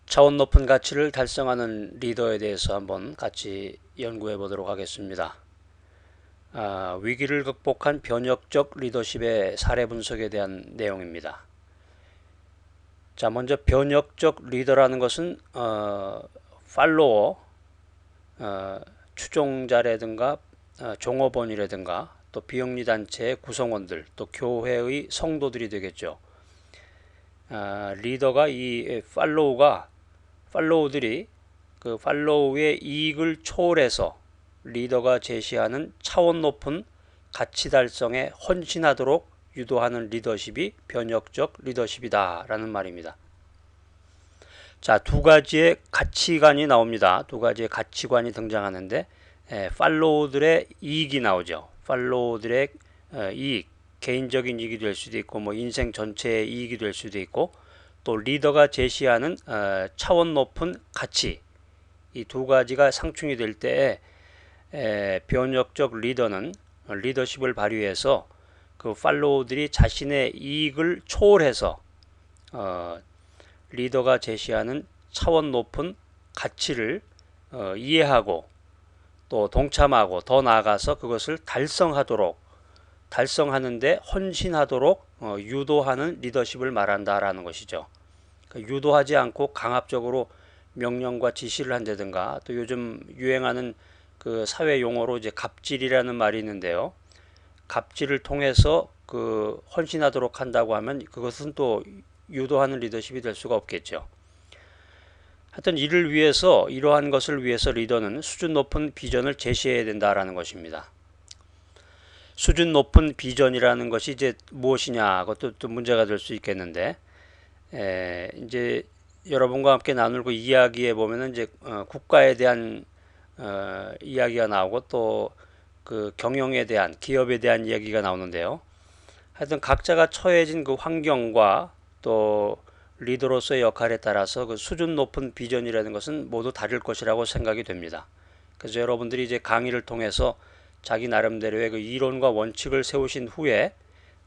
차원 높은 가치를 달성하는 리더에 대해서 한번 같이 연구해 보도록 하겠습니다. 위기를 극복한 변혁적 리더십의 사례 분석에 대한 내용입니다. 자, 먼저 변혁적 리더라는 것은 팔로워, 추종자라든가 종업원이라든가 또 비영리단체의 구성원들, 또 교회의 성도들이 되겠죠. 리더가 이 팔로우들이 그 팔로우의 이익을 초월해서 리더가 제시하는 차원 높은 가치 달성에 헌신하도록 유도하는 리더십이 변혁적 리더십이다 라는 말입니다. 자, 두 가지의 가치관이 나옵니다. 두 가지의 가치관이 등장하는데 팔로우들의 이익이 나오죠. 팔로우들의 이익, 개인적인 이익이 될 수도 있고 뭐 인생 전체의 이익이 될 수도 있고 또 리더가 제시하는 차원 높은 가치, 이 두 가지가 상충이 될 때에 변혁적 리더는 리더십을 발휘해서 그 팔로우들이 자신의 이익을 초월해서 리더가 제시하는 차원 높은 가치를 이해하고 또 동참하고 더 나아가서 그것을 달성하는데 헌신하도록 유도하는 리더십을 말한다라는 것이죠. 그러니까 유도하지 않고 강압적으로 명령과 지시를 한다든가 또 요즘 유행하는 그 사회 용어로 이제 갑질이라는 말이 있는데요. 갑질을 통해서 그 헌신하도록 한다고 하면 그것은 또 유도하는 리더십이 될 수가 없겠죠. 하여튼 이러한 것을 위해서 리더는 수준 높은 비전을 제시해야 된다라는 것입니다. 수준 높은 비전이라는 것이 이제 무엇이냐, 그것도 또 문제가 될 수 있겠는데, 이제 여러분과 함께 나누고 이야기해 보면은 이제 국가에 대한 이야기가 나오고 또 그 경영에 대한, 기업에 대한 이야기가 나오는데요. 하여튼 각자가 처해진 그 환경과 또 리더로서의 역할에 따라서 그 수준 높은 비전이라는 것은 모두 다를 것이라고 생각이 됩니다. 그래서 여러분들이 이제 강의를 통해서 자기 나름대로의 그 이론과 원칙을 세우신 후에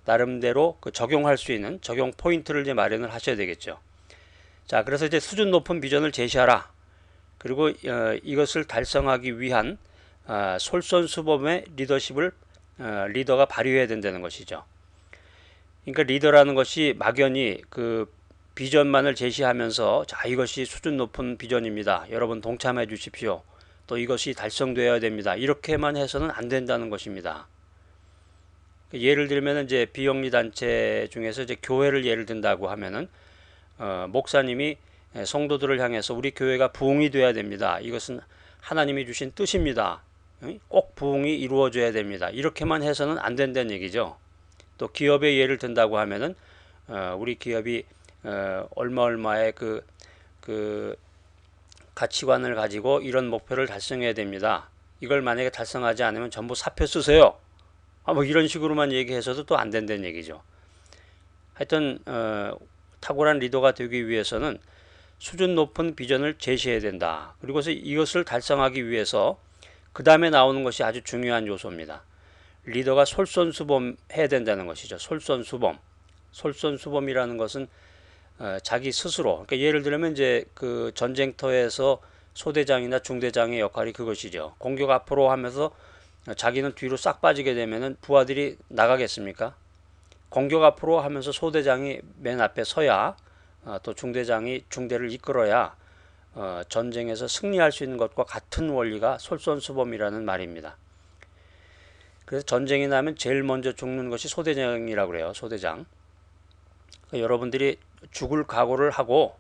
나름대로 그 적용할 수 있는 적용 포인트를 이제 마련을 하셔야 되겠죠. 자, 그래서 이제 수준 높은 비전을 제시하라. 그리고 이것을 달성하기 위한 솔선수범의 리더십을 리더가 발휘해야 된다는 것이죠. 그러니까 리더라는 것이 막연히 그 비전만을 제시하면서 자, 이것이 수준 높은 비전입니다. 여러분 동참해 주십시오. 또 이것이 달성되어야 됩니다. 이렇게만 해서는 안 된다는 것입니다. 예를 들면 이제 비영리 단체 중에서 이제 교회를 예를 든다고 하면은 목사님이 성도들을 향해서 우리 교회가 부흥이 돼야 됩니다. 이것은 하나님이 주신 뜻입니다. 꼭 부흥이 이루어져야 됩니다. 이렇게만 해서는 안 된다는 얘기죠. 또 기업의 예를 든다고 하면은 우리 기업이 얼마의 그 가치관을 가지고 이런 목표를 달성해야 됩니다. 이걸 만약에 달성하지 않으면 전부 사표 쓰세요. 뭐 이런 식으로만 얘기해서도 또 안 된다는 얘기죠. 하여튼 탁월한 리더가 되기 위해서는 수준 높은 비전을 제시해야 된다. 그리고서 이것을 달성하기 위해서 그 다음에 나오는 것이 아주 중요한 요소입니다. 리더가 솔선수범해야 된다는 것이죠. 솔선수범이라는 것은 자기 스스로, 그러니까 예를 들면 이제 그 전쟁터에서 소대장이나 중대장의 역할이 그것이죠. 공격 앞으로 하면서 자기는 뒤로 싹 빠지게 되면은 부하들이 나가겠습니까? 공격 앞으로 하면서 소대장이 맨 앞에 서야 또 중대장이 중대를 이끌어야 전쟁에서 승리할 수 있는 것과 같은 원리가 솔선수범이라는 말입니다. 그래서 전쟁이 나면 제일 먼저 죽는 것이 소대장이라고 그래요. 소대장. 그러니까 여러분들이 죽을 각오를 하고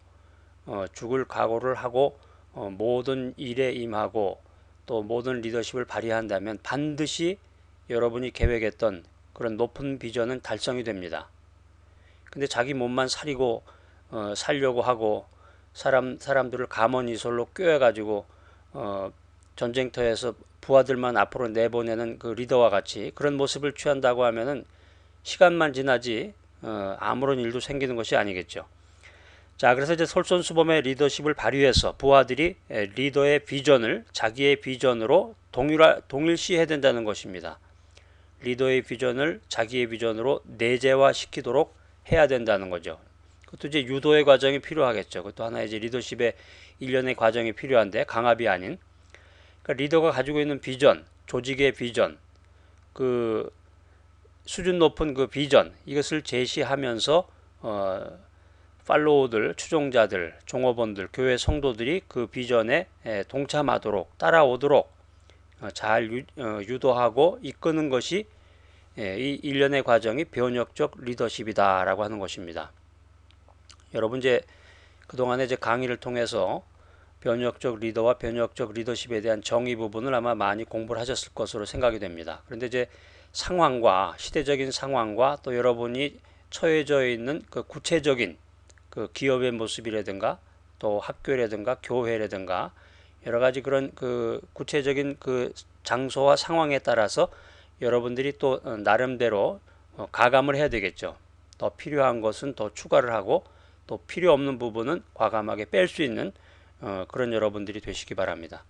모든 일에 임하고 또 모든 리더십을 발휘한다면 반드시 여러분이 계획했던 그런 높은 비전은 달성이 됩니다. 근데 자기 몸만 살려고 하고 사람들을 가만히솔로 꿰어가지고 전쟁터에서 부하들만 앞으로 내보내는 그 리더와 같이 그런 모습을 취한다고 하면은 시간만 지나지 아무런 일도 생기는 것이 아니겠죠. 자, 그래서 이제 솔선수범의 리더십을 발휘해서 부하들이 리더의 비전을 자기의 비전으로 동일시해야 된다는 것입니다. 리더의 비전을 자기의 비전으로 내재화시키도록 해야 된다는 거죠. 그것도 이제 유도의 과정이 필요하겠죠. 그것도 하나의 이제 리더십의 일련의 과정이 필요한데 강압이 아닌. 그러니까 리더가 가지고 있는 비전, 조직의 비전, 그 수준 높은 그 비전 이것을 제시하면서 팔로워들, 추종자들, 종업원들, 교회 성도들이 그 비전에 동참하도록 따라오도록 잘 유도하고 이끄는 것이 이 일련의 과정이 변혁적 리더십이다라고 하는 것입니다. 여러분 이제 그동안에 이제 강의를 통해서 변혁적 리더와 변혁적 리더십에 대한 정의 부분을 아마 많이 공부를 하셨을 것으로 생각이 됩니다. 그런데 이제 상황과 시대적인 상황과 또 여러분이 처해져 있는 그 구체적인 그 기업의 모습이라든가 또 학교라든가 교회라든가 여러 가지 그런 그 구체적인 그 장소와 상황에 따라서 여러분들이 또 나름대로 가감을 해야 되겠죠. 더 필요한 것은 더 추가를 하고 또 필요 없는 부분은 과감하게 뺄 수 있는 그런 여러분들이 되시기 바랍니다.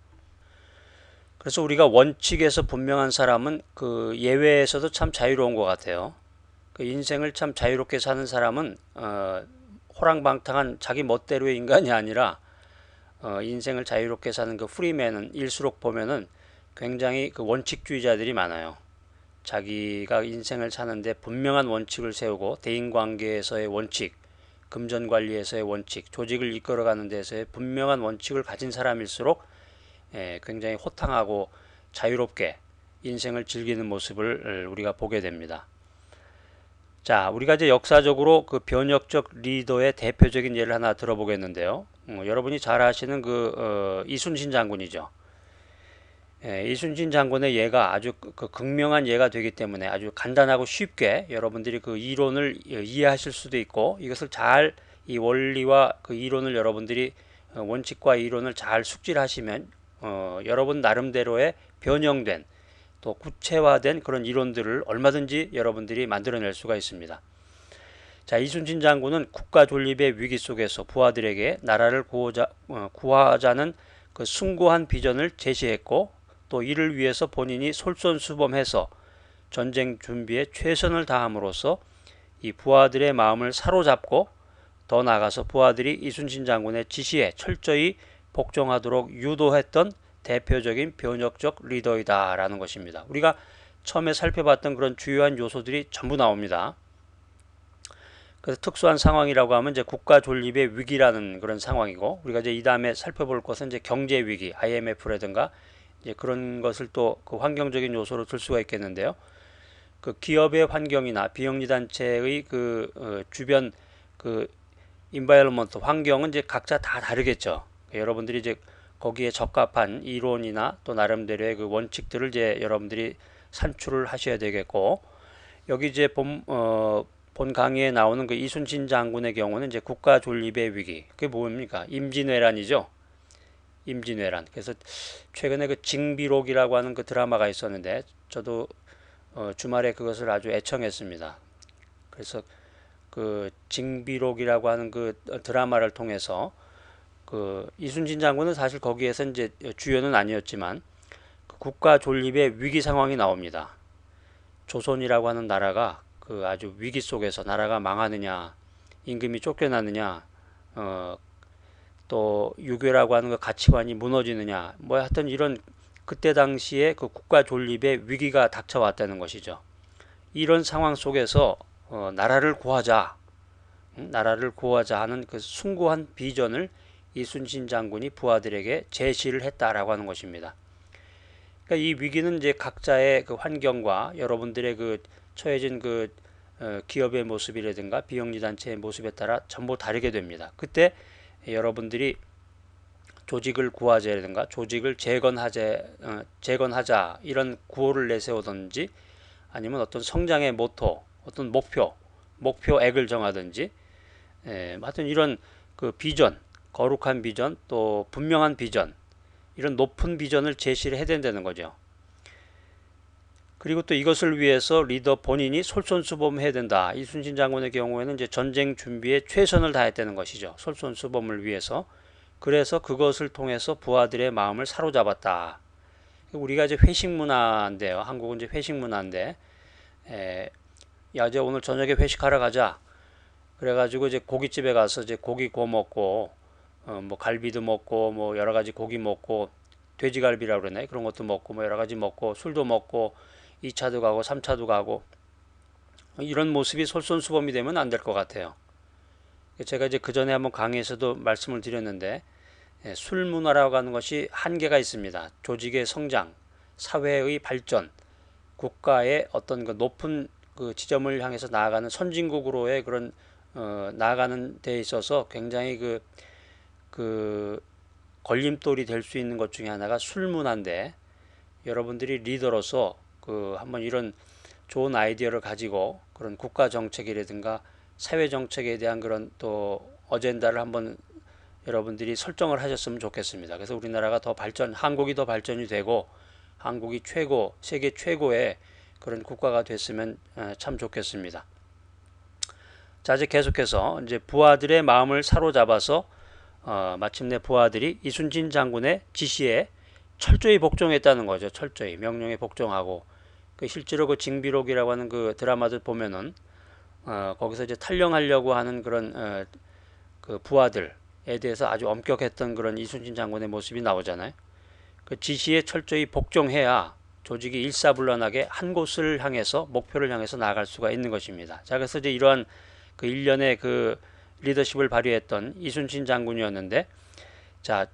그래서 우리가 원칙에서 분명한 사람은 그 예외에서도 참 자유로운 것 같아요. 그 인생을 참 자유롭게 사는 사람은 호랑방탕한 자기 멋대로의 인간이 아니라 인생을 자유롭게 사는 그 프리맨은 일수록 보면은 굉장히 그 원칙주의자들이 많아요. 자기가 인생을 사는데 분명한 원칙을 세우고 대인관계에서의 원칙, 금전관리에서의 원칙, 조직을 이끌어가는 데서의 분명한 원칙을 가진 사람일수록 굉장히 호탕하고 자유롭게 인생을 즐기는 모습을 우리가 보게 됩니다. 자, 우리가 이제 역사적으로 그 변혁적 리더의 대표적인 예를 하나 들어보겠는데요. 여러분이 잘 아시는 그 이순신 장군이죠. 이순신 장군의 예가 아주 그 극명한 예가 되기 때문에 아주 간단하고 쉽게 여러분들이 그 이론을 이해하실 수도 있고 이것을 잘 이 원리와 그 이론을 여러분들이 원칙과 이론을 잘 숙지하시면 여러분 나름대로의 변형된 또 구체화된 그런 이론들을 얼마든지 여러분들이 만들어낼 수가 있습니다. 자, 이순신 장군은 국가 존립의 위기 속에서 부하들에게 나라를 구하자는 그 숭고한 비전을 제시했고 또 이를 위해서 본인이 솔선수범해서 전쟁 준비에 최선을 다함으로써 이 부하들의 마음을 사로잡고 더 나아가서 부하들이 이순신 장군의 지시에 철저히 복종하도록 유도했던 대표적인 변혁적 리더이다라는 것입니다. 우리가 처음에 살펴봤던 그런 주요한 요소들이 전부 나옵니다. 그래서 특수한 상황이라고 하면 이제 국가 존립의 위기라는 그런 상황이고 우리가 이제 이 다음에 살펴볼 것은 이제 경제 위기, IMF라든가 이제 그런 것을 또 그 환경적인 요소로 들 수가 있겠는데요. 그 기업의 환경이나 비영리 단체의 그 주변 그 인바이러먼트 환경은 이제 각자 다 다르겠죠. 여러분들이 이제 거기에 적합한 이론이나 또 나름대로의 그 원칙들을 이제 여러분들이 산출을 하셔야 되겠고 여기 이제 본 강의에 나오는 그 이순신 장군의 경우는 이제 국가 존립의 위기 그게 뭡니까? 임진왜란이죠. 임진왜란. 그래서 최근에 그 징비록이라고 하는 그 드라마가 있었는데 저도 주말에 그것을 아주 애청했습니다. 그래서 그 징비록이라고 하는 그 드라마를 통해서 그 이순신 장군은 사실 거기에서 이제 주연은 아니었지만 그 국가 존립의 위기 상황이 나옵니다. 조선이라고 하는 나라가 그 아주 위기 속에서 나라가 망하느냐, 임금이 쫓겨나느냐, 또 유교라고 하는 그 가치관이 무너지느냐, 뭐 하여튼 이런 그때 당시에 그 국가 존립의 위기가 닥쳐왔다는 것이죠. 이런 상황 속에서 나라를 구하자 하는 그 숭고한 비전을 이순신 장군이 부하들에게 제시를 했다라고 하는 것입니다. 그러니까 이 위기는 이제 각자의 그 환경과 여러분들의 그 처해진 그 기업의 모습이라든가 비영리 단체의 모습에 따라 전부 다르게 됩니다. 그때 여러분들이 조직을 구하자라든가 조직을 재건하자 이런 구호를 내세우든지 아니면 어떤 성장의 모토, 어떤 목표액을 정하든지 하여튼 이런 그 비전, 거룩한 비전, 또 분명한 비전 이런 높은 비전을 제시를 해야 된다는 거죠. 그리고 또 이것을 위해서 리더 본인이 솔선수범해야 된다. 이순신 장군의 경우에는 이제 전쟁 준비에 최선을 다했다는 것이죠. 솔선수범을 위해서. 그래서 그것을 통해서 부하들의 마음을 사로잡았다. 우리가 이제 회식 문화인데요. 한국은 이제 회식 문화인데, 야, 이제 오늘 저녁에 회식하러 가자. 그래가지고 이제 고깃집에 가서 이제 고기 구워 먹고 뭐 갈비도 먹고 뭐 여러 가지 고기 먹고 돼지갈비라고 그러네. 그런 것도 먹고 뭐 여러 가지 먹고 술도 먹고 2차도 가고 3차도 가고 이런 모습이 솔선수범이 되면 안 될 것 같아요. 제가 이제 그 전에 한번 강의에서도 말씀을 드렸는데 술 문화라고 하는 것이 한계가 있습니다. 조직의 성장, 사회의 발전, 국가의 어떤 그 높은 그 지점을 향해서 나아가는 선진국으로의 그런 나아가는 데 있어서 굉장히 그 걸림돌이 될 수 있는 것 중에 하나가 술 문화인데 여러분들이 리더로서 그 한번 이런 좋은 아이디어를 가지고 그런 국가 정책이라든가 사회 정책에 대한 그런 또 어젠다를 한번 여러분들이 설정을 하셨으면 좋겠습니다. 그래서 우리나라가 더 발전, 한국이 더 발전이 되고 한국이 최고, 세계 최고의 그런 국가가 됐으면 참 좋겠습니다. 자, 이제 계속해서 이제 부하들의 마음을 사로잡아서 마침내 부하들이 이순신 장군의 지시에 철저히 복종했다는 거죠. 철저히 명령에 복종하고 실제로 그 징비록이라고 하는 그 드라마들 보면은 거기서 이제 탈영하려고 하는 그런 그 부하들에 대해서 아주 엄격했던 그런 이순신 장군의 모습이 나오잖아요. 그 지시에 철저히 복종해야 조직이 일사불란하게 한 곳을 향해서 목표를 향해서 나아갈 수가 있는 것입니다. 자, 그래서 이제 이러한 그 일련의 그 리더십을 발휘했던 이순신 장군이었는데, 자,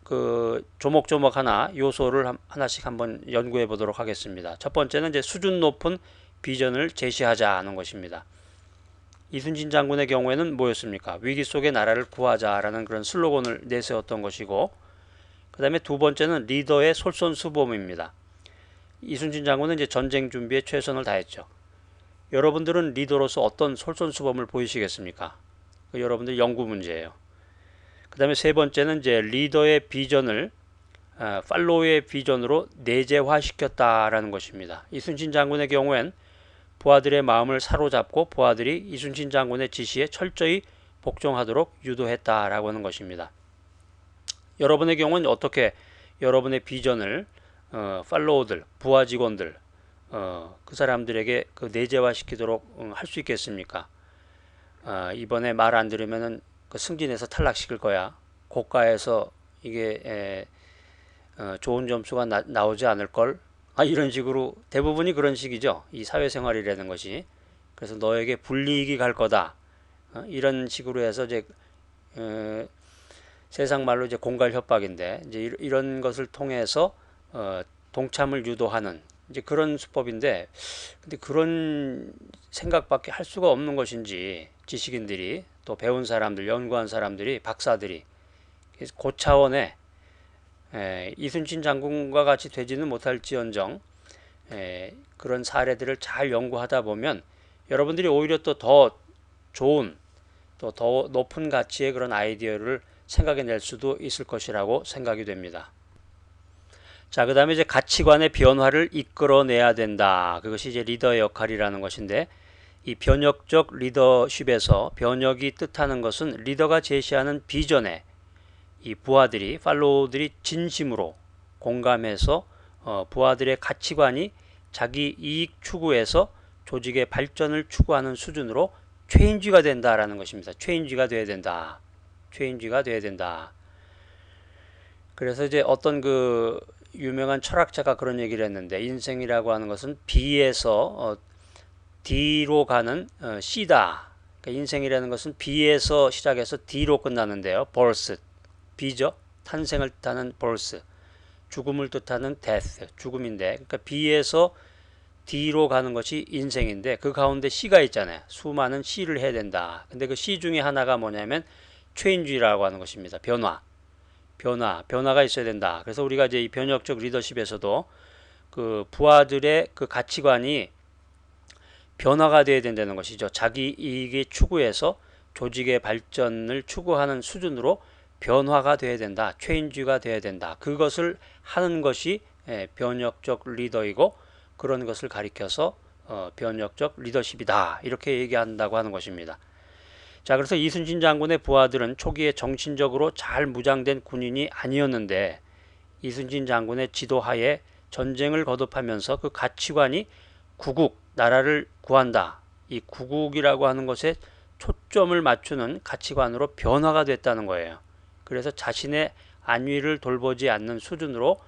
그 조목조목 하나 요소를 하나씩 한번 연구해 보도록 하겠습니다. 첫 번째는 이제 수준 높은 비전을 제시하자는 것입니다. 이순신 장군의 경우에는 뭐였습니까? 위기 속에 나라를 구하자라는 그런 슬로건을 내세웠던 것이고, 그 다음에 두 번째는 리더의 솔선수범입니다. 이순신 장군은 이제 전쟁 준비에 최선을 다했죠. 여러분들은 리더로서 어떤 솔선수범을 보이시겠습니까? 여러분들 연구 문제예요. 그 다음에 세 번째는 이제 리더의 비전을 팔로우의 비전으로 내재화시켰다라는 것입니다. 이순신 장군의 경우엔 부하들의 마음을 사로잡고 부하들이 이순신 장군의 지시에 철저히 복종하도록 유도했다라고 하는 것입니다. 여러분의 경우는 어떻게 여러분의 비전을 팔로우들, 부하 직원들 그 사람들에게 그 내재화시키도록 할 수 있겠습니까? 이번에 말 안 들으면은 그 승진해서 탈락시킬 거야. 고가에서 이게 좋은 점수가 나오지 않을 걸. 이런 식으로 대부분이 그런 식이죠. 이 사회생활이라는 것이. 그래서 너에게 불이익이 갈 거다. 이런 식으로 해서 이제 세상 말로 이제 공갈 협박인데 이제 이런 것을 통해서 동참을 유도하는 이제 그런 수법인데, 근데 그런 생각밖에 할 수가 없는 것인지 지식인들이 또 배운 사람들, 연구한 사람들이, 박사들이 고차원의 이순신 장군과 같이 되지는 못할지언정 그런 사례들을 잘 연구하다 보면 여러분들이 오히려 또 더 좋은 또 더 높은 가치의 그런 아이디어를 생각해낼 수도 있을 것이라고 생각이 됩니다. 자, 그 다음에 이제 가치관의 변화를 이끌어내야 된다. 그것이 이제 리더의 역할이라는 것인데, 이 변혁적 리더십에서 변혁이 뜻하는 것은 리더가 제시하는 비전에 이 부하들이, 팔로우들이 진심으로 공감해서 부하들의 가치관이 자기 이익 추구에서 조직의 발전을 추구하는 수준으로 체인지가 된다라는 것입니다. 체인지가 돼야 된다. 체인지가 돼야 된다. 그래서 이제 어떤 그 유명한 철학자가 그런 얘기를 했는데, 인생이라고 하는 것은 B에서 D로 가는 C다. 그러니까 인생이라는 것은 B에서 시작해서 D로 끝나는데요. birth, B죠. 탄생을 뜻하는 birth, 죽음을 뜻하는 death, 죽음인데, 그러니까 B에서 D로 가는 것이 인생인데 그 가운데 C가 있잖아요. 수많은 C를 해야 된다. 근데 그 C 중에 하나가 뭐냐면 change라고 하는 것입니다. 변화가 있어야 된다. 그래서 우리가 이제 이 변혁적 리더십에서도 그 부하들의 그 가치관이 변화가 되어야 된다는 것이죠. 자기 이익의 추구에서 조직의 발전을 추구하는 수준으로 변화가 되어야 된다. 체인지가 되어야 된다. 그것을 하는 것이 변혁적 리더이고, 그런 것을 가리켜서 변혁적 리더십이다. 이렇게 얘기한다고 하는 것입니다. 자, 그래서 이순신 장군의 부하들은 초기에 정신적으로 잘 무장된 군인이 아니었는데 이순신 장군의 지도하에 전쟁을 거듭하면서 그 가치관이 구국, 나라를 구한다. 이 구국이라고 하는 것에 초점을 맞추는 가치관으로 변화가 됐다는 거예요. 그래서 자신의 안위를 돌보지 않는 수준으로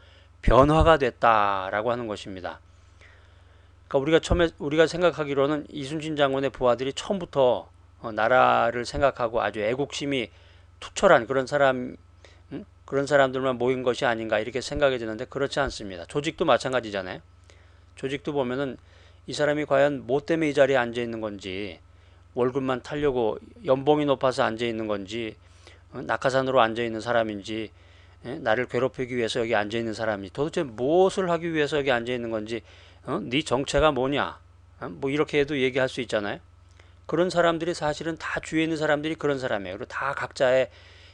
변화가 됐다라고 하는 것입니다. 그러니까 우리가 생각하기로는 이순신 장군의 부하들이 처음부터 나라를 생각하고 아주 애국심이 투철한 그런 사람들만 모인 것이 아닌가 이렇게 생각이 드는데 그렇지 않습니다. 조직도 마찬가지잖아요. 조직도 보면은 이 사람이 과연 뭐 때문에 이 자리에 앉아 있는 건지, 월급만 타려고 연봉이 높아서 앉아 있는 건지, 낙하산으로 앉아 있는 사람인지, 나를 괴롭히기 위해서 여기 앉아 있는 사람이 도대체 무엇을 하기 위해서 여기 앉아 있는 건지, 네 정체가 뭐냐, 뭐 이렇게 해도 얘기할 수 있잖아요. 그런 사람들이 사실은 다 주위에 있는 사람들이 그런 사람이에요. 그리고 다 각자의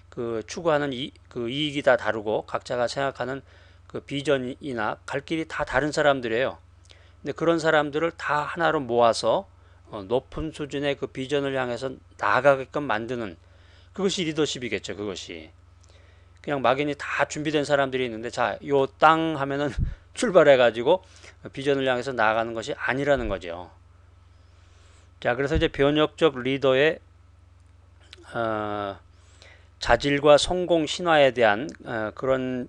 그 추구하는 그 이익이 다 다르고 각자가 생각하는 그 비전이나 갈 길이 다 다른 사람들이에요. 근데 그런 사람들을 다 하나로 모아서 높은 수준의 그 비전을 향해서 나아가게끔 만드는 그것이 리더십이겠죠. 그것이 그냥 막연히 다 준비된 사람들이 있는데 자, 요 땅 하면은 출발해 가지고 비전을 향해서 나아가는 것이 아니라는 거죠. 자, 그래서 이제 변혁적 리더의 자질과 성공 신화에 대한 그런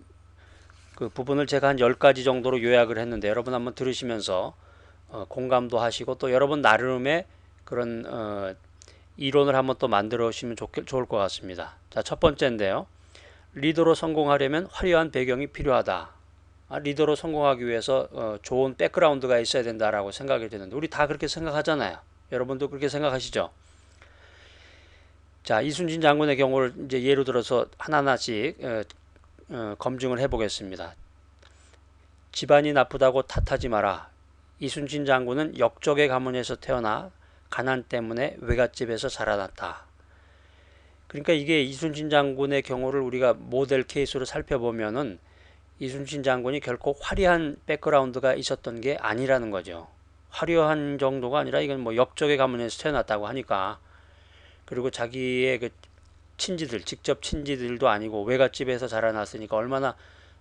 그 부분을 제가 한 10가지 정도로 요약을 했는데 여러분 한번 들으시면서 공감도 하시고 또 여러분 나름의 그런 이론을 한번 또 만들어 오시면 좋을 것 같습니다. 자, 첫 번째인데요. 리더로 성공하려면 화려한 배경이 필요하다. 리더로 성공하기 위해서 좋은 백그라운드가 있어야 된다라고 생각이 드는데 우리 다 그렇게 생각하잖아요. 여러분도 그렇게 생각하시죠? 자, 이순신 장군의 경우를 이제 예로 들어서 하나하나씩 검증을 해보겠습니다. 집안이 나쁘다고 탓하지 마라. 이순신 장군은 역적의 가문에서 태어나 가난 때문에 외갓집에서 자라났다. 그러니까 이게 이순신 장군의 경우를 우리가 모델 케이스로 살펴보면은 이순신 장군이 결코 화려한 백그라운드가 있었던 게 아니라는 거죠. 화려한 정도가 아니라 이건 뭐 역적의 가문에서 태어났다고 하니까 그리고 자기의 그 친지들, 직접 친지들도 아니고 외갓집에서 자라났으니까 얼마나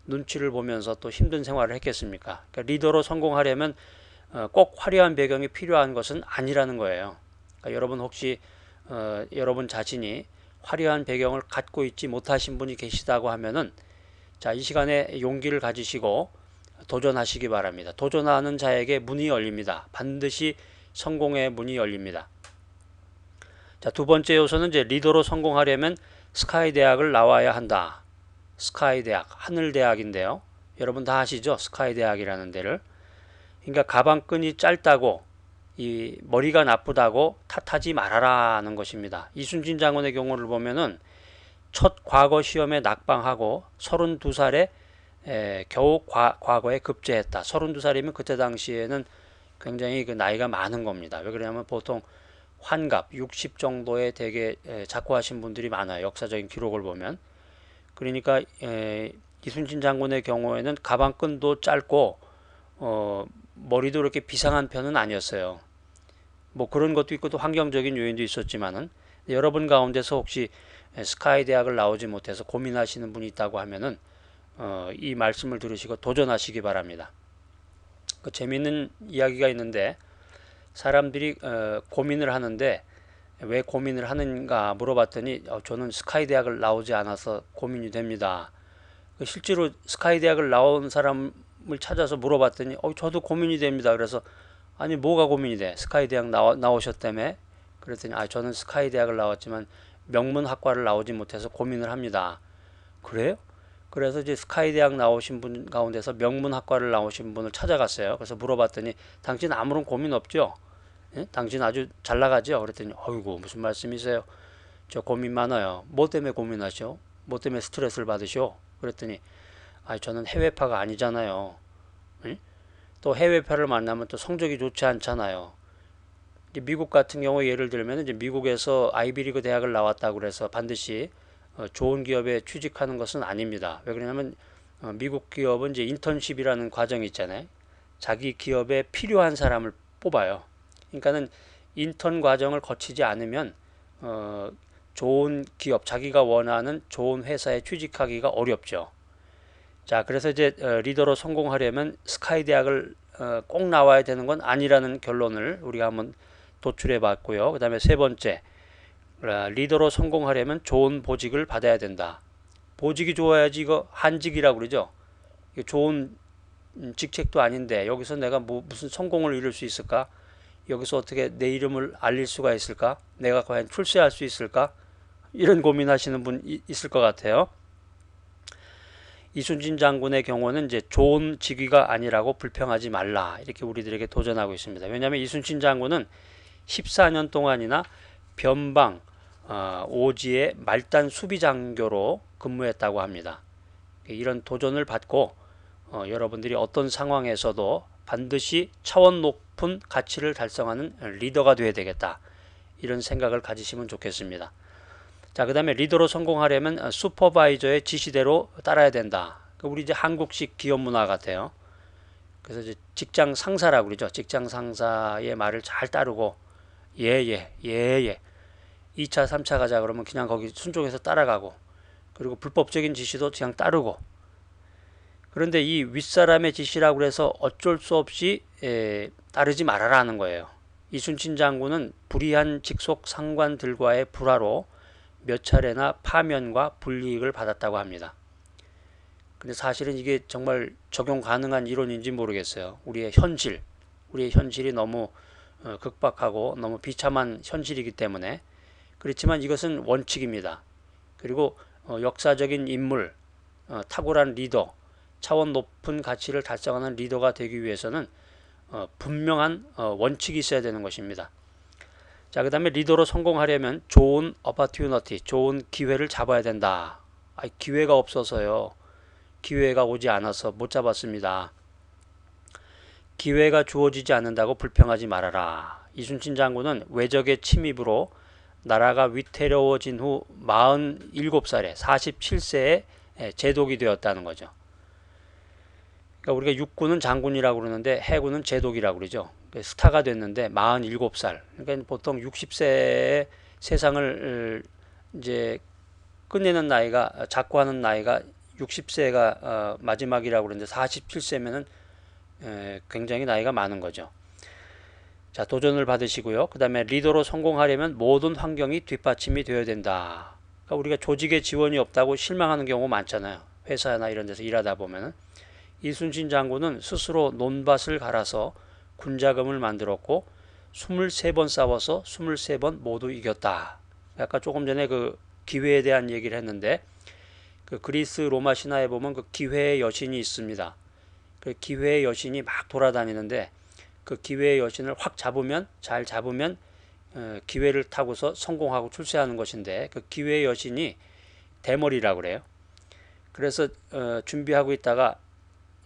눈치를 보면서 또 힘든 생활을 했겠습니까? 그러니까 리더로 성공하려면 꼭 화려한 배경이 필요한 것은 아니라는 거예요. 그러니까 여러분 혹시 여러분 자신이 화려한 배경을 갖고 있지 못하신 분이 계시다고 하면은 자, 이 시간에 용기를 가지시고 도전하시기 바랍니다. 도전하는 자에게 문이 열립니다. 반드시 성공의 문이 열립니다. 자, 두 번째 요소는 이제 리더로 성공하려면 스카이 대학을 나와야 한다. 스카이 대학, 하늘 대학인데요. 여러분 다 아시죠? 스카이 대학이라는 데를. 그러니까 가방끈이 짧다고 이 머리가 나쁘다고 탓하지 말아라는 것입니다. 이순신 장군의 경우를 보면은 첫 과거 시험에 낙방하고 32살에 겨우 과거에 급제했다. 32살이면 그때 당시에는 굉장히 그 나이가 많은 겁니다. 왜 그러냐면 보통 환갑 60 정도에 되게 작고하신 분들이 많아요. 역사적인 기록을 보면. 그러니까 이순신 장군의 경우에는 가방끈도 짧고 머리도 이렇게 비상한 편은 아니었어요. 뭐 그런 것도 있고 또 환경적인 요인도 있었지만은 여러분 가운데서 혹시 스카이 대학을 나오지 못해서 고민하시는 분이 있다고 하면은 이 말씀을 들으시고 도전하시기 바랍니다. 그 재미있는 이야기가 있는데 사람들이 고민을 하는데 왜 고민을 하는가 물어봤더니 저는 스카이 대학을 나오지 않아서 고민이 됩니다. 실제로 스카이 대학을 나온 사람을 찾아서 물어봤더니 저도 고민이 됩니다. 그래서 아니 뭐가 고민이 돼? 스카이 대학 나오셨다며? 그랬더니 저는 스카이 대학을 나왔지만 명문학과를 나오지 못해서 고민을 합니다. 그래요? 그래서 이제 스카이 대학 나오신 분 가운데서 명문학과를 나오신 분을 찾아갔어요. 그래서 물어봤더니 당신 아무런 고민 없죠? 예? 당신 아주 잘 나가죠? 그랬더니 어이구 무슨 말씀이세요? 저 고민 많아요. 뭐 때문에 고민하셔? 뭐 때문에 스트레스를 받으셔? 그랬더니 저는 해외파가 아니잖아요. 예? 또 해외파를 만나면 또 성적이 좋지 않잖아요. 미국 같은 경우 예를 들면 이제 미국에서 아이비리그 대학을 나왔다고 그래서 반드시 좋은 기업에 취직하는 것은 아닙니다. 왜 그러냐면 미국 기업은 이제 인턴십이라는 과정이 있잖아요. 자기 기업에 필요한 사람을 뽑아요. 그러니까는 인턴 과정을 거치지 않으면 좋은 기업, 자기가 원하는 좋은 회사에 취직하기가 어렵죠. 자, 그래서 이제 리더로 성공하려면 스카이 대학을 꼭 나와야 되는 건 아니라는 결론을 우리가 한번 도출해 봤고요. 그 다음에 세 번째, 리더로 성공하려면 좋은 보직을 받아야 된다. 보직이 좋아야지 이거 한직이라고 그러죠. 이게 좋은 직책도 아닌데 여기서 내가 무슨 성공을 이룰 수 있을까? 여기서 어떻게 내 이름을 알릴 수가 있을까? 내가 과연 출세할 수 있을까? 이런 고민하시는 분 있을 것 같아요. 이순신 장군의 경우는 이제 좋은 직위가 아니라고 불평하지 말라 이렇게 우리들에게 도전하고 있습니다. 왜냐하면 이순신 장군은 14년 동안이나 변방 오지의 말단 수비장교로 근무했다고 합니다. 이런 도전을 받고 여러분들이 어떤 상황에서도 반드시 차원 높은 가치를 달성하는 리더가 되어야 되겠다. 이런 생각을 가지시면 좋겠습니다. 자, 그 다음에 리더로 성공하려면 슈퍼바이저의 지시대로 따라야 된다. 우리 이제 한국식 기업 문화 같아요. 그래서 이제 직장 상사라고 그러죠. 직장 상사의 말을 잘 따르고 예. 2차, 3차 가자 그러면 그냥 거기 순종해서 따라가고 그리고 불법적인 지시도 그냥 따르고 그런데 이 윗사람의 지시라고 해서 어쩔 수 없이 따르지 말아라는 거예요. 이순신 장군은 불의한 직속 상관들과의 불화로 몇 차례나 파면과 불이익을 받았다고 합니다. 근데 사실은 이게 정말 적용 가능한 이론인지 모르겠어요. 우리의 현실이 너무 극박하고 너무 비참한 현실이기 때문에 그렇지만 이것은 원칙입니다. 그리고 역사적인 인물, 탁월한 리더, 차원 높은 가치를 달성하는 리더가 되기 위해서는 분명한 원칙이 있어야 되는 것입니다. 자, 그 다음에 리더로 성공하려면 좋은 opportunity, 좋은 기회를 잡아야 된다. 기회가 없어서요. 기회가 오지 않아서 못 잡았습니다. 기회가 주어지지 않는다고 불평하지 말아라. 이순신 장군은 외적의 침입으로 나라가 위태로워진 후 47살에 47세에 제독이 되었다는 거죠. 그러니까 우리가 육군은 장군이라고 그러는데 해군은 제독이라고 그러죠. 스타가 됐는데 47살. 그러니까 보통 60세에 세상을 이제 끝내는 나이가 작고하는 나이가 60세가 마지막이라고 그러는데 47세면은 굉장히 나이가 많은 거죠. 자, 도전을 받으시고요. 그 다음에 리더로 성공하려면 모든 환경이 뒷받침이 되어야 된다. 그러니까 우리가 조직에 지원이 없다고 실망하는 경우 많잖아요. 회사나 이런 데서 일하다 보면은. 이순신 장군은 스스로 논밭을 갈아서 군자금을 만들었고 23번 싸워서 23번 모두 이겼다. 아까 조금 전에 그 기회에 대한 얘기를 했는데 그 그리스 로마 신화에 보면 그 기회의 여신이 있습니다. 그 기회의 여신이 막 돌아다니는데 그 기회의 여신을 확 잡으면 잘 잡으면 기회를 타고서 성공하고 출세하는 것인데 그 기회의 여신이 대머리라고 그래요. 그래서 준비하고 있다가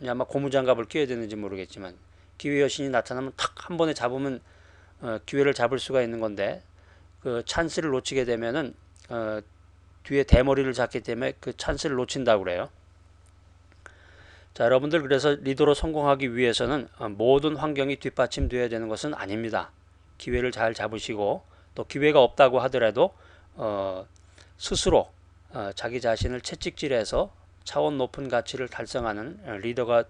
아마 고무장갑을 끼워야 되는지 모르겠지만 기회 여신이 나타나면 탁 한 번에 잡으면 기회를 잡을 수가 있는 건데 그 찬스를 놓치게 되면은 뒤에 대머리를 잡기 때문에 그 찬스를 놓친다고 그래요. 자, 여러분들 그래서 리더로 성공하기 위해서는 모든 환경이 뒷받침되어야 되는 것은 아닙니다. 기회를 잘 잡으시고 또 기회가 없다고 하더라도 스스로 자기 자신을 채찍질해서 차원 높은 가치를 달성하는 리더가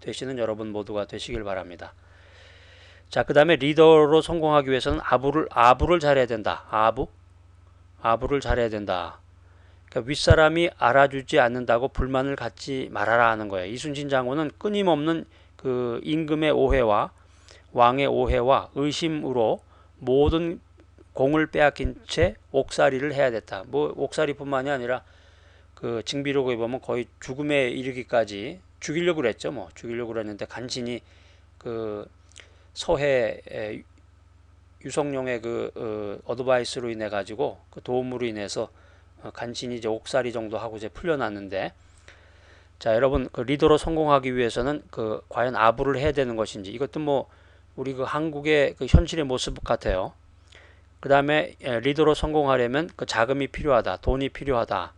되시는 여러분 모두가 되시길 바랍니다. 자, 그 다음에 리더로 성공하기 위해서는 아부를 잘해야 된다. 아부를 잘해야 된다. 그러니까 윗사람이 알아주지 않는다고 불만을 갖지 말아라 하는 거예요. 이순신 장군은 끊임없는 그 임금의 오해와 왕의 오해와 의심으로 모든 공을 빼앗긴 채 옥살이를 해야 됐다. 뭐 옥살이뿐만이 아니라 그 징비록에 보면 거의 죽음에 이르기까지 죽이려고 그랬죠. 뭐 죽이려고 그랬는데 간신히 그 서해 유성룡의 그 어드바이스로 인해 가지고 그 도움으로 인해서 간신히 이제 옥살이 정도 하고 이제 풀려났는데, 자, 여러분 그 리더로 성공하기 위해서는 그 과연 아부를 해야 되는 것인지, 이것도 뭐 우리 그 한국의 그 현실의 모습 같아요. 그 다음에 리더로 성공하려면 그 자금이 필요하다, 돈이 필요하다.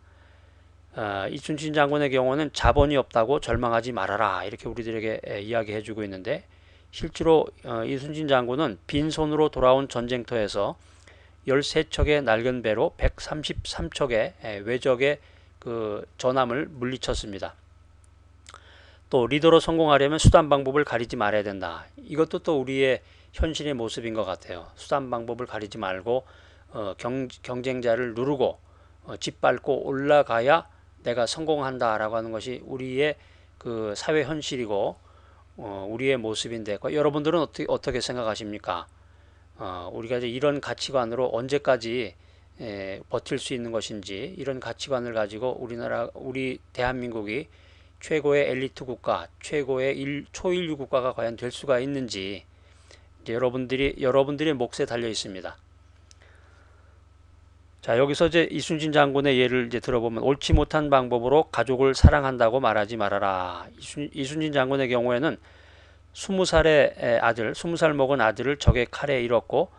이순신 장군의 경우는 자본이 없다고 절망하지 말아라 이렇게 우리들에게 이야기해주고 있는데, 실제로 이순신 장군은 빈손으로 돌아온 전쟁터에서 13척의 낡은 배로 133척의 외적의 그 전함을 물리쳤습니다. 또 리더로 성공하려면 수단 방법을 가리지 말아야 된다. 이것도 또 우리의 현실의 모습인 것 같아요. 수단 방법을 가리지 말고 경쟁자를 누르고 짓밟고 올라가야 내가 성공한다라고 하는 것이 우리의 그 사회 현실이고 우리의 모습인데 여러분들은 어떻게 생각하십니까? 우리가 이제 이런 가치관으로 언제까지 버틸 수 있는 것인지, 이런 가치관을 가지고 우리 대한민국이 최고의 엘리트 국가, 최고의 초일류 국가가 과연 될 수가 있는지 이제 여러분들의 몫에 달려 있습니다. 자, 여기서 이제 이순신 장군의 예를 이제 들어보면 옳지 못한 방법으로 가족을 사랑한다고 말하지 말아라. 이순신 장군의 경우에는 20살의 아들, 20살 먹은 아들을 적의 칼에 잃었고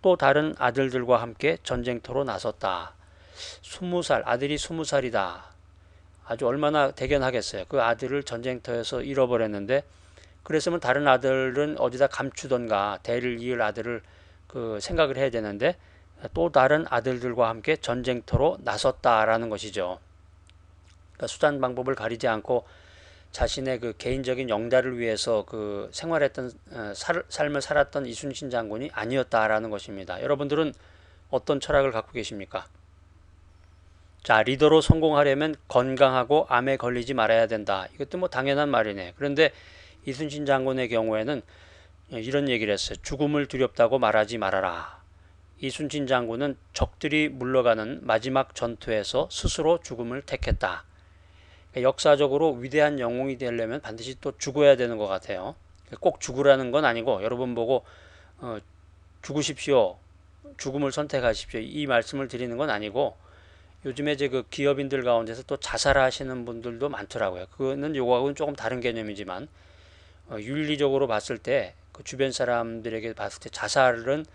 또 다른 아들들과 함께 전쟁터로 나섰다. 20살, 아들이 20살이다. 아주 얼마나 대견하겠어요. 그 아들을 전쟁터에서 잃어버렸는데 그랬으면 다른 아들은 어디다 감추던가 대를 이을 아들을 그 생각을 해야 되는데 또 다른 아들들과 함께 전쟁터로 나섰다라는 것이죠. 그러니까 수단 방법을 가리지 않고 자신의 그 개인적인 영달을 위해서 그 생활했던 삶을 살았던 이순신 장군이 아니었다라는 것입니다. 여러분들은 어떤 철학을 갖고 계십니까? 자, 리더로 성공하려면 건강하고 암에 걸리지 말아야 된다. 이것도 뭐 당연한 말이네. 그런데 이순신 장군의 경우에는 이런 얘기를 했어요. 죽음을 두렵다고 말하지 말아라. 이순신 장군은 적들이 물러가는 마지막 전투에서 스스로 죽음을 택했다. 역사적으로 위대한 영웅이 되려면 반드시 또 죽어야 되는 것 같아요. 꼭 죽으라는 건 아니고 여러분 보고 죽으십시오, 죽음을 선택하십시오 이 말씀을 드리는 건 아니고 요즘에 이제 그 기업인들 가운데서 또 자살하시는 분들도 많더라고요. 그거는 요거하고는 조금 다른 개념이지만 윤리적으로 봤을 때 그 주변 사람들에게 봤을 때 자살은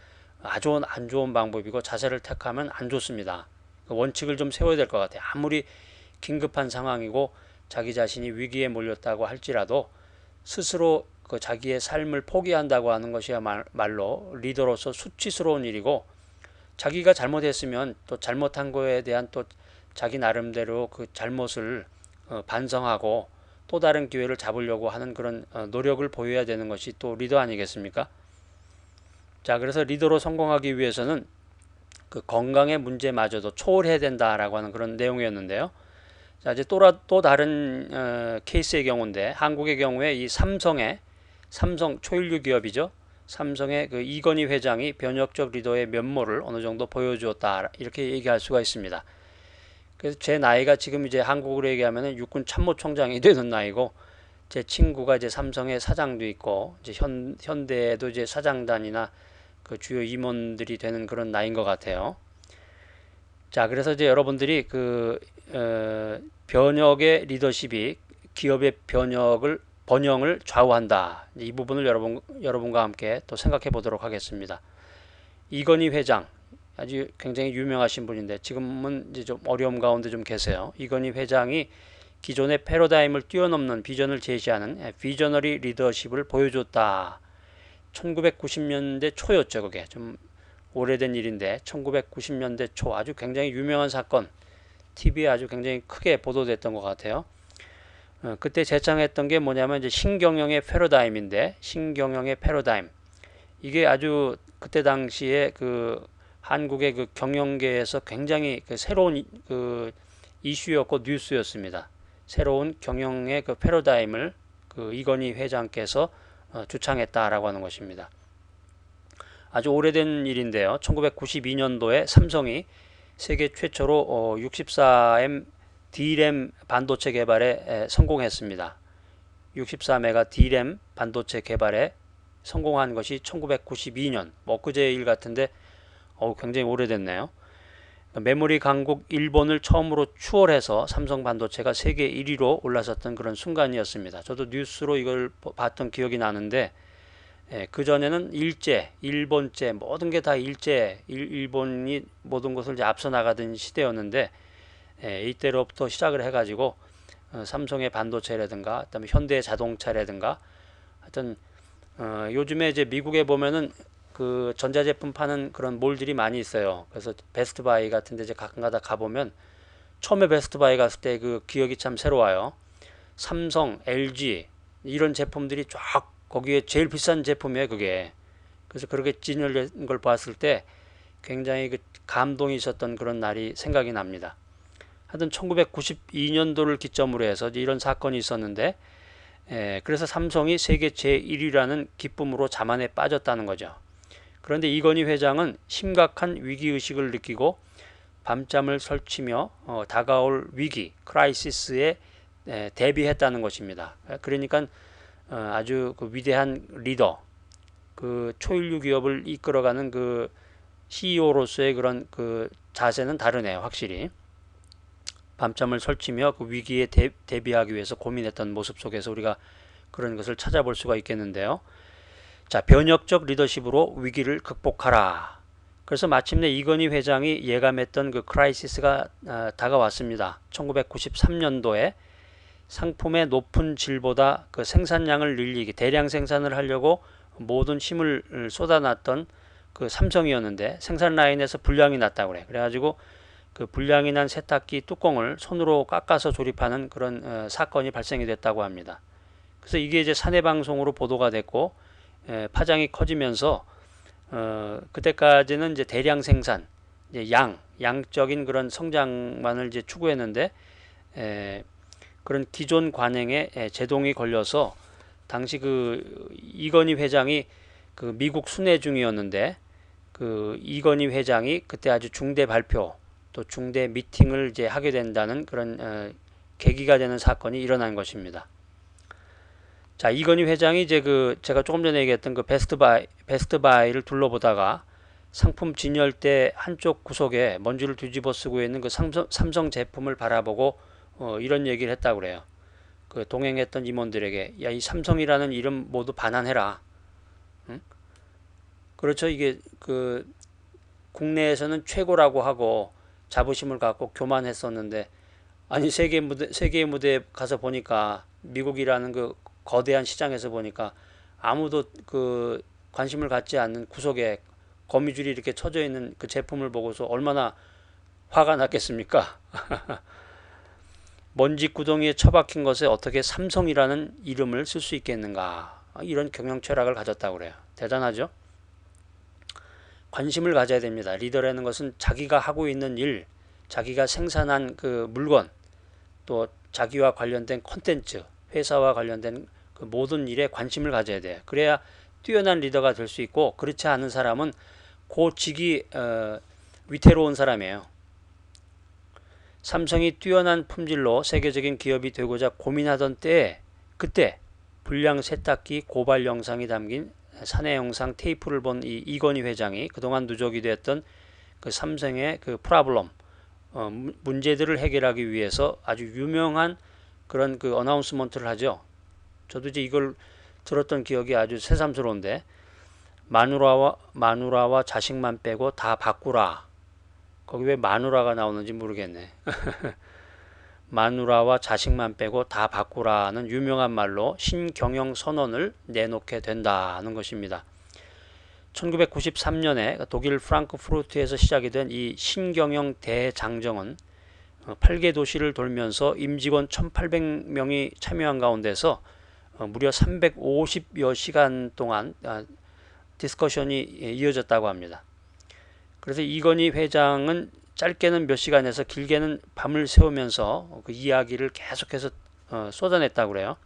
아주 안 좋은 방법이고 자살을 택하면 안 좋습니다. 그 원칙을 좀 세워야 될 것 같아요. 아무리 긴급한 상황이고 자기 자신이 위기에 몰렸다고 할지라도 스스로 그 자기의 삶을 포기한다고 하는 것이야말로 리더로서 수치스러운 일이고 자기가 잘못했으면 또 잘못한 거에 대한 또 자기 나름대로 그 잘못을 반성하고 또 다른 기회를 잡으려고 하는 그런 노력을 보여야 되는 것이 또 리더 아니겠습니까? 자, 그래서 리더로 성공하기 위해서는 그 건강의 문제마저도 초월해야 된다라고 하는 그런 내용이었는데요. 자, 이제 또 다른 케이스의 경우인데 한국의 경우에 이 삼성 초일류 기업이죠. 삼성의 그 이건희 회장이 변혁적 리더의 면모를 어느 정도 보여주었다 이렇게 얘기할 수가 있습니다. 그래서 제 나이가 지금 이제 한국으로 얘기하면 육군 참모총장이 되는 나이고 제 친구가 이제 삼성의 사장도 있고 이제 현대에도 이제 사장단이나 그 주요 임원들이 되는 그런 나이인 것 같아요. 자, 그래서 이제 여러분들이 그 변혁의 리더십이 기업의 번영을 좌우한다. 이 부분을 여러분과 함께 또 생각해 보도록 하겠습니다. 이건희 회장, 아주 굉장히 유명하신 분인데 지금은 이제 좀 어려움 가운데 좀 계세요. 이건희 회장이 기존의 패러다임을 뛰어넘는 비전을 제시하는 비저너리 리더십을 보여줬다. 1990년대 초였죠. 그게 좀 오래된 일인데 1990년대 초 아주 굉장히 유명한 사건, TV에 아주 굉장히 크게 보도됐던 것 같아요. 그때 제창했던 게 뭐냐면 이제 신경영의 패러다임인데 신경영의 패러다임 이게 아주 그때 당시에 그 한국의 그 경영계에서 굉장히 그 새로운 그 이슈였고 뉴스였습니다. 새로운 경영의 그 패러다임을 그 이건희 회장께서 주창했다라고 하는 것입니다. 아주 오래된 일인데요. 1992년도에 삼성이 세계 최초로 64M D램 반도체 개발에 성공했습니다. 64메가 D램 반도체 개발에 성공한 것이 1992년, 엊그제 일 같은데 굉장히 오래됐네요. 메모리 강국 일본을 처음으로 추월해서 삼성 반도체가 세계 1위로 올라섰던 그런 순간이었습니다. 저도 뉴스로 이걸 봤던 기억이 나는데 그전에는 일본제 모든 게 다 일본이 모든 것을 이제 앞서 나가던 시대였는데 이때로부터 시작을 해가지고 삼성의 반도체라든가 그다음에 현대 자동차라든가 하여튼 요즘에 이제 미국에 보면은 그 전자제품 파는 그런 몰들이 많이 있어요. 그래서 베스트바이 같은 데 이제 가끔가다 가보면 처음에 베스트바이 갔을 때 그 기억이 참 새로워요. 삼성, LG 이런 제품들이 쫙 거기에 제일 비싼 제품이에요, 그게. 그래서 그렇게 진열된 걸 봤을 때 굉장히 그 감동이 있었던 그런 날이 생각이 납니다. 하여튼 1992년도를 기점으로 해서 이런 사건이 있었는데, 그래서 삼성이 세계 제1위라는 기쁨으로 자만에 빠졌다는 거죠. 그런데 이건희 회장은 심각한 위기의식을 느끼고 밤잠을 설치며 다가올 위기, 크라이시스에 대비했다는 것입니다. 그러니까 아주 그 위대한 리더, 그 초일류 기업을 이끌어가는 그 CEO로서의 그런 그 자세는 다르네요, 확실히. 밤잠을 설치며 그 위기에 대비하기 위해서 고민했던 모습 속에서 우리가 그런 것을 찾아볼 수가 있겠는데요. 자, 변혁적 리더십으로 위기를 극복하라. 그래서 마침내 이건희 회장이 예감했던 그 크라이시스가 다가왔습니다. 1993년도에 상품의 높은 질보다 그 생산량을 늘리기, 대량 생산을 하려고 모든 힘을 쏟아놨던 그 삼성이었는데 생산 라인에서 불량이 났다고 그래. 그래가지고 그 불량이 난 세탁기 뚜껑을 손으로 깎아서 조립하는 그런 사건이 발생이 됐다고 합니다. 그래서 이게 이제 사내 방송으로 보도가 됐고 파장이 커지면서 그때까지는 이제 대량 생산, 이제 양적인 그런 성장만을 이제 추구했는데 그런 기존 관행에 제동이 걸려서 당시 그 이건희 회장이 그 미국 순회 중이었는데 그 이건희 회장이 그때 아주 중대 발표 또 중대 미팅을 이제 하게 된다는 그런 계기가 되는 사건이 일어난 것입니다. 자, 이건희 회장이 이제 그 제가 조금 전에 얘기했던 그 베스트바이를 둘러보다가 상품 진열대 한쪽 구석에 먼지를 뒤집어 쓰고 있는 그 삼성 제품을 바라보고 이런 얘기를 했다고 그래요. 그 동행했던 임원들에게 야, 이 삼성이라는 이름 모두 반환해라. 응? 그렇죠. 이게 그 국내에서는 최고라고 하고 자부심을 갖고 교만했었는데 아니 세계의 무대에 가서 보니까 미국이라는 그 거대한 시장에서 보니까 아무도 그 관심을 갖지 않는 구석에 거미줄이 이렇게 쳐져 있는 그 제품을 보고서 얼마나 화가 났겠습니까? 먼지 구덩이에 처박힌 것에 어떻게 삼성이라는 이름을 쓸 수 있겠는가? 이런 경영 철학을 가졌다고 그래요. 대단하죠? 관심을 가져야 됩니다. 리더라는 것은 자기가 하고 있는 일, 자기가 생산한 그 물건, 또 자기와 관련된 콘텐츠, 회사와 관련된 그 모든 일에 관심을 가져야 돼요. 그래야 뛰어난 리더가 될 수 있고, 그렇지 않은 사람은 고직이 위태로운 사람이에요. 삼성이 뛰어난 품질로 세계적인 기업이 되고자 고민하던 때에 그때 불량 세탁기 고발 영상이 담긴 사내 영상 테이프를 본 이 이건희 회장이 그동안 누적이 됐던 그 삼성의 그 프라블럼 문제들을 해결하기 위해서 아주 유명한 그런 그 어나운스먼트를 하죠. 저도 이제 이걸 들었던 기억이 아주 새삼스러운데 마누라와 자식만 빼고 다 바꾸라. 거기 왜 마누라가 나오는지 모르겠네. 마누라와 자식만 빼고 다 바꾸라는 유명한 말로 신경영 선언을 내놓게 된다는 것입니다. 1993년에 독일 프랑크푸르트에서 시작이 된 이 신경영 대장정은 8개 도시를 돌면서 임직원 1800명이 참여한 가운데서 무려 350여 시간 동안 디스커션이 이어졌다고 합니다. 그래서 이건희 회장은 짧게는 몇 시간에서 길게는 밤을 새우면서 그 이야기를 계속해서 쏟아냈다고 그래요.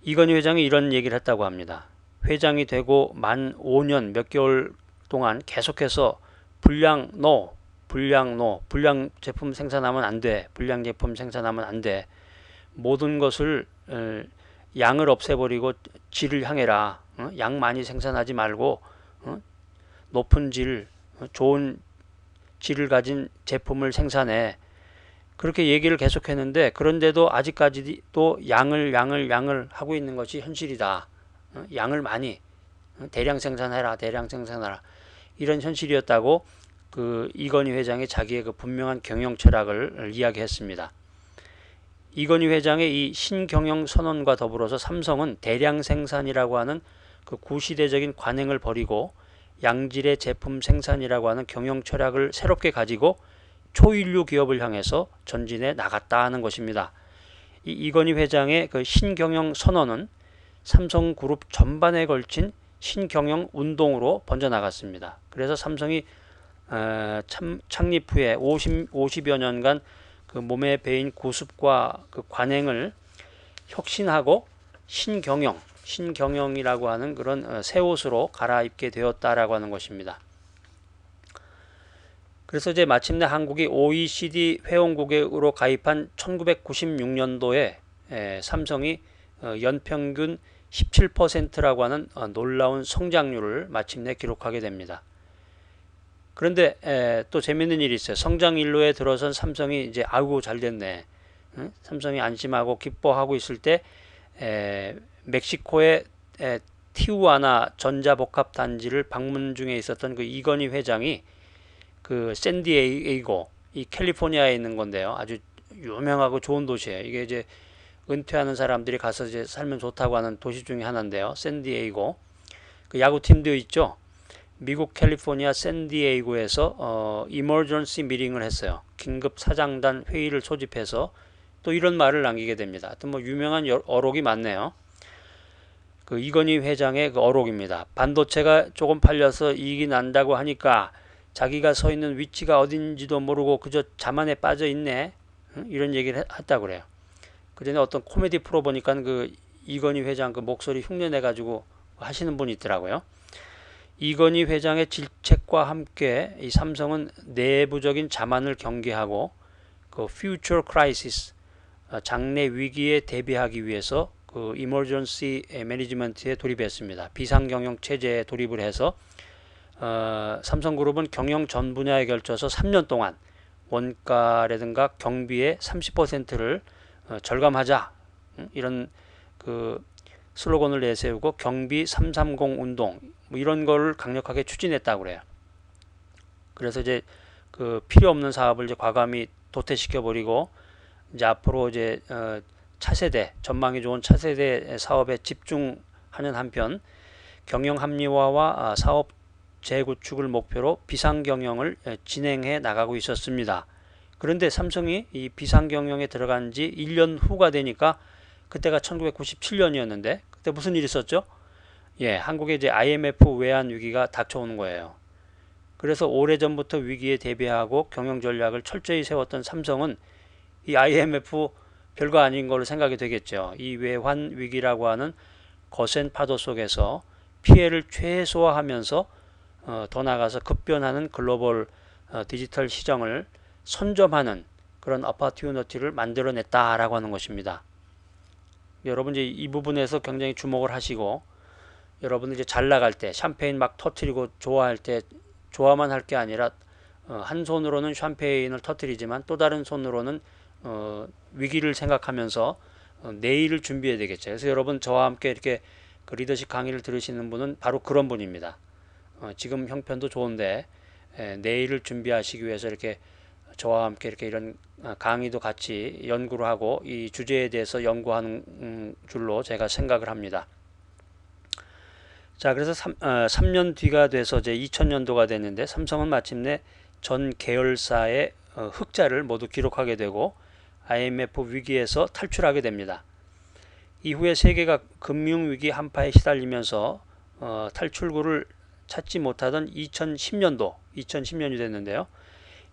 이건희 회장이 이런 얘기를 했다고 합니다. 회장이 되고 만 5년 몇 개월 동안 계속해서 불량 제품 생산하면 안 돼. 불량 제품 생산하면 안 돼. 모든 것을 양을 없애버리고 질을 향해라. 양 많이 생산하지 말고 높은 질, 좋은 질을 가진 제품을 생산해. 그렇게 얘기를 계속했는데 그런데도 아직까지도 양을 하고 있는 것이 현실이다. 양을 많이 대량 생산해라. 이런 현실이었다고 그 이건희 회장이 자기의 그 분명한 경영 철학을 이야기했습니다. 이건희 회장의 이 신경영 선언과 더불어서 삼성은 대량 생산이라고 하는 그 구시대적인 관행을 버리고 양질의 제품 생산이라고 하는 경영 철학을 새롭게 가지고 초일류 기업을 향해서 전진해 나갔다는 것입니다. 이건희 회장의 그 신경영 선언은 삼성그룹 전반에 걸친 신경영 운동으로 번져나갔습니다. 그래서 삼성이 창립 후에 50여 년간 그 몸에 배인 구습과 그 관행을 혁신하고 신경영이라고 하는 그런 새 옷으로 갈아입게 되었다라고 하는 것입니다. 그래서 이제 마침내 한국이 OECD 회원국으로 가입한 1996년도에 삼성이 연평균 17%라고 하는 놀라운 성장률을 마침내 기록하게 됩니다. 그런데 또 재밌는 일이 있어요. 성장 일로에 들어선 삼성이 이제 아이고 잘 됐네. 삼성이 안심하고 기뻐하고 있을 때 멕시코의 티우아나 전자복합 단지를 방문 중에 있었던 그 이건희 회장이 그 샌디에이고 이 캘리포니아에 있는 건데요. 아주 유명하고 좋은 도시예요. 이게 이제 은퇴하는 사람들이 가서 이제 살면 좋다고 하는 도시 중에 하나인데요. 샌디에이고 그 야구팀도 있죠. 미국 캘리포니아 샌디에이고에서 이머전시 미팅을 했어요. 긴급 사장단 회의를 소집해서 또 이런 말을 남기게 됩니다. 하여튼 뭐 유명한 어록이 많네요. 그 이건희 회장의 그 어록입니다. 반도체가 조금 팔려서 이익이 난다고 하니까 자기가 서 있는 위치가 어딘지도 모르고 그저 자만에 빠져 있네. 이런 얘기를 했다고 그래요. 그 전에 어떤 코미디 프로 보니까 그 이건희 회장 그 목소리 흉내내 가지고 하시는 분이 있더라고요. 이건희 회장의 질책과 함께 이 삼성은 내부적인 자만을 경계하고 그 future crisis 장래 위기에 대비하기 위해서 그 emergency management에 돌입했습니다. 비상경영 체제에 돌입을 해서 삼성그룹은 경영 전 분야에 걸쳐서 3년 동안 원가라든가 경비의 30%를 절감하자 이런 그 슬로건을 내세우고 경비 330 운동 뭐 이런 거를 강력하게 추진했다고 그래요. 그래서 이제 그 필요 없는 사업을 이제 과감히 도태시켜 버리고 이제 앞으로 이제 차세대 전망이 좋은 차세대 사업에 집중하는 한편 경영 합리화와 사업 재구축을 목표로 비상경영을 진행해 나가고 있었습니다. 그런데 삼성이 이 비상경영에 들어간 지 1년 후가 되니까 그때가 1997년이었는데 그때 무슨 일이 있었죠? 예, 한국에 이제 IMF 외환 위기가 닥쳐오는 거예요. 그래서 오래전부터 위기에 대비하고 경영 전략을 철저히 세웠던 삼성은 이 IMF 별거 아닌 걸로 생각이 되겠죠. 이 외환 위기라고 하는 거센 파도 속에서 피해를 최소화하면서 더 나아가서 급변하는 글로벌 디지털 시장을 선점하는 그런 어퍼튜니티를 만들어냈다라고 하는 것입니다. 여러분 이제 이 부분에서 굉장히 주목을 하시고 여러분 이제 잘 나갈 때 샴페인 막 터트리고 좋아할 때 좋아만 할 게 아니라 한 손으로는 샴페인을 터트리지만 또 다른 손으로는 위기를 생각하면서 내일을 준비해야 되겠죠. 그래서 여러분 저와 함께 이렇게 그 리더십 강의를 들으시는 분은 바로 그런 분입니다. 지금 형편도 좋은데 내일을 준비하시기 위해서 이렇게 저와 함께 이렇게 이런 강의도 같이 연구를 하고 이 주제에 대해서 연구하는 줄로 제가 생각을 합니다. 자, 그래서 3년 뒤가 돼서 이제 2000년도가 됐는데 삼성은 마침내 전 계열사의 흑자를 모두 기록하게 되고 IMF 위기에서 탈출하게 됩니다. 이후에 세계가 금융위기 한파에 시달리면서 탈출구를 찾지 못하던 2010년이 됐는데요.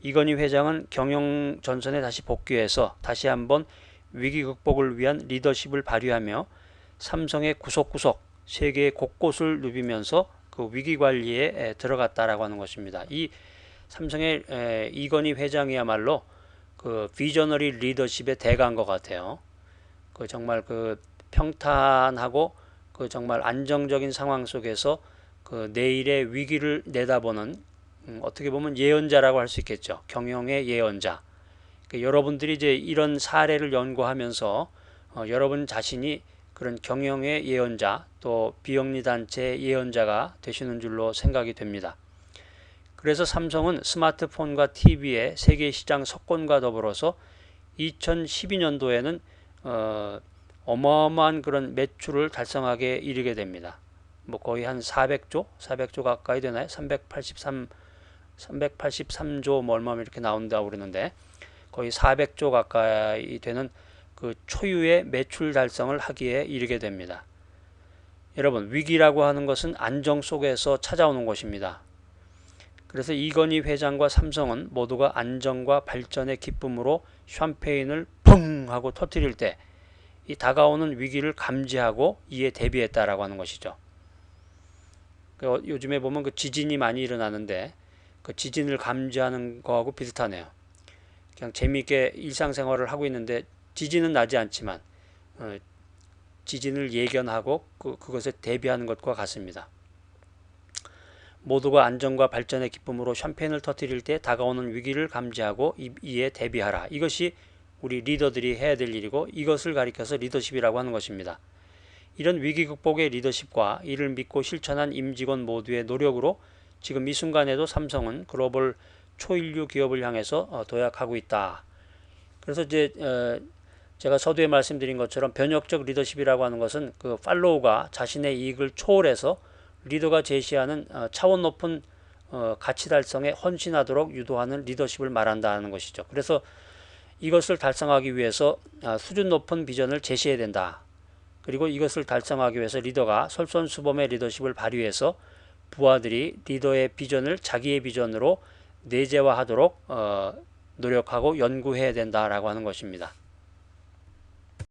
이건희 회장은 경영 전선에 다시 복귀해서 다시 한번 위기 극복을 위한 리더십을 발휘하며 삼성의 구석구석 세계 곳곳을 누비면서 그 위기 관리에 들어갔다라고 하는 것입니다. 이 삼성의 이건희 회장이야말로 그 비저너리 리더십의 대가인 것 같아요. 그 정말 그 평탄하고 그 정말 안정적인 상황 속에서 그 내일의 위기를 내다보는 어떻게 보면 예언자라고 할 수 있겠죠. 경영의 예언자. 그러니까 여러분들이 이제 이런 사례를 연구하면서 여러분 자신이 그런 경영의 예언자 또 비영리 단체의 예언자가 되시는 줄로 생각이 됩니다. 그래서 삼성은 스마트폰과 TV의 세계 시장 석권과 더불어서 2012년도에는 어마어마한 그런 매출을 달성하게 이르게 됩니다. 뭐 거의 한 400조 가까이 되나요? 383조 뭐 얼마 이렇게 나온다고 그러는데 거의 400조 가까이 되는 그 초유의 매출 달성을 하기에 이르게 됩니다. 여러분, 위기라고 하는 것은 안정 속에서 찾아오는 것입니다. 그래서 이건희 회장과 삼성은 모두가 안정과 발전의 기쁨으로 샴페인을 펑 하고 터뜨릴 때 이 다가오는 위기를 감지하고 이에 대비했다라고 하는 것이죠. 요즘에 보면 그 지진이 많이 일어나는데 그 지진을 감지하는 거하고 비슷하네요. 그냥 재미있게 일상생활을 하고 있는데 지진은 나지 않지만 지진을 예견하고 그것에 대비하는 것과 같습니다. 모두가 안정과 발전의 기쁨으로 샴페인을 터뜨릴 때 다가오는 위기를 감지하고 이에 대비하라. 이것이 우리 리더들이 해야 될 일이고 이것을 가리켜서 리더십이라고 하는 것입니다. 이런 위기 극복의 리더십과 이를 믿고 실천한 임직원 모두의 노력으로 지금 이 순간에도 삼성은 글로벌 초인류 기업을 향해서 도약하고 있다. 그래서 이제 제가 서두에 말씀드린 것처럼 변혁적 리더십이라고 하는 것은 그 팔로우가 자신의 이익을 초월해서 리더가 제시하는 차원 높은 가치 달성에 헌신하도록 유도하는 리더십을 말한다는 것이죠. 그래서 이것을 달성하기 위해서 수준 높은 비전을 제시해야 된다. 그리고 이것을 달성하기 위해서 리더가 솔선수범의 리더십을 발휘해서 부하들이 리더의 비전을 자기의 비전으로 내재화하도록 노력하고 연구해야 된다라고 하는 것입니다.